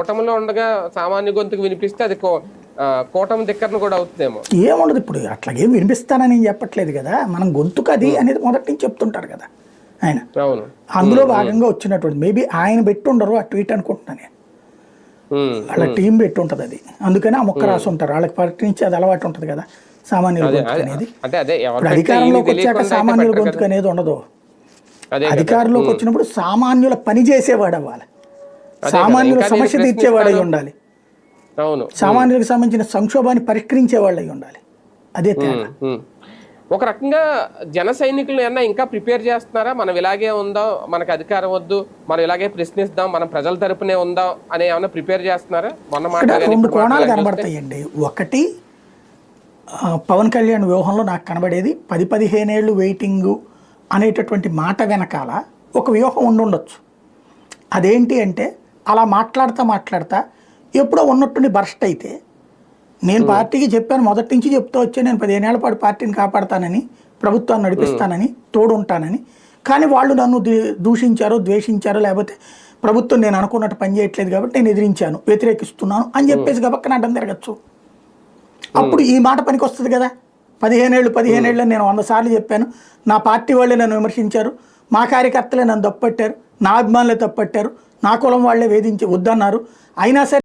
కూటమిలో ఉండగా సామాన్య గొంతుకు వినిపిస్తే అది కూటమి దిక్కరను కూడా అవుతుందేమో. ఏముండదు ఇప్పుడు అట్లాగేం వినిపిస్తానని చెప్పట్లేదు కదా, మనం గొంతుకు అది అనేది మొదటి నుంచి చెప్తుంటారు కదా ఆయన. అవును, అందులో భాగంగా వచ్చినటువంటి మేబీ ఆయన పెట్టుండరు ఆ ట్వీట్ అనుకుంటున్నాను నేను. వాళ్ళ టీం పెట్టి ఉంటుంది అది, అందుకని ఆ మొక్క రాసి ఉంటారు. వాళ్ళకి పార్టీ నుంచి అది అలవాటు ఉంటుంది కదా సామాన్యుల గొంతుకు అనేది. ఇప్పుడు అధికారంలోకి వచ్చాక సామాన్యుల గొంతుకు అనేది ఉండదు. అధికారంలోకి వచ్చినప్పుడు సామాన్యుల పని చేసేవాడు అవ్వాలి, సామాన్యుల సమస్య తీర్చేవాడు అయి ఉండాలి, సామాన్యులకు సంబంధించిన సంక్షోభాన్ని పరిష్కరించేవాళ్ళు అయి ఉండాలి. అదే తేడా. ఒక రకంగా జన సైనికులు ఏమన్నా ఇంకా ప్రిపేర్ చేస్తున్నారా? మనం ఇలాగే ఉందాం, మనకు అధికారం వద్దు, మనం ఇలాగే ప్రశ్నిస్తాం, మనం ప్రజల తరపునే ఉందాం అని ఏమన్నా ప్రిపేర్ చేస్తున్నారా? రెండు కోణాలు కనబడతాయండి. ఒకటి పవన్ కళ్యాణ్ వ్యూహంలో నాకు కనబడేది 10-15 ఏళ్ళు వెయిటింగ్ అనేటటువంటి మాట వెనకాల ఒక వ్యూహం ఉండొచ్చు. అదేంటి అంటే అలా మాట్లాడుతా ఎప్పుడో ఉన్నట్టుండి బర్స్ట్ అయితే, నేను పార్టీకి చెప్పాను, మొదటి నుంచి చెప్తూ వచ్చే నేను 15 ఏళ్ల పాటు పార్టీని కాపాడతానని, ప్రభుత్వాన్ని నడిపిస్తానని, తోడుంటానని, కానీ వాళ్ళు నన్ను దూషించారో ద్వేషించారో, లేకపోతే ప్రభుత్వం నేను అనుకున్నట్టు పని చేయట్లేదు కాబట్టి నేను ఎదిరించాను, వ్యతిరేకిస్తున్నాను అని చెప్పేసి గబక్కన అడ్డం తిరగచ్చు. అప్పుడు ఈ మాట పనికి వస్తుంది కదా. 15 ఏళ్ళు నేను 100 సార్లు చెప్పాను, నా పార్టీ వాళ్ళే నన్ను విమర్శించారు, మా కార్యకర్తలే నన్ను తప్పట్టారు, నా అభిమానులే తప్పట్టారు, నా కులం వాళ్ళే వేధించి వద్దన్నారు, అయినా సరే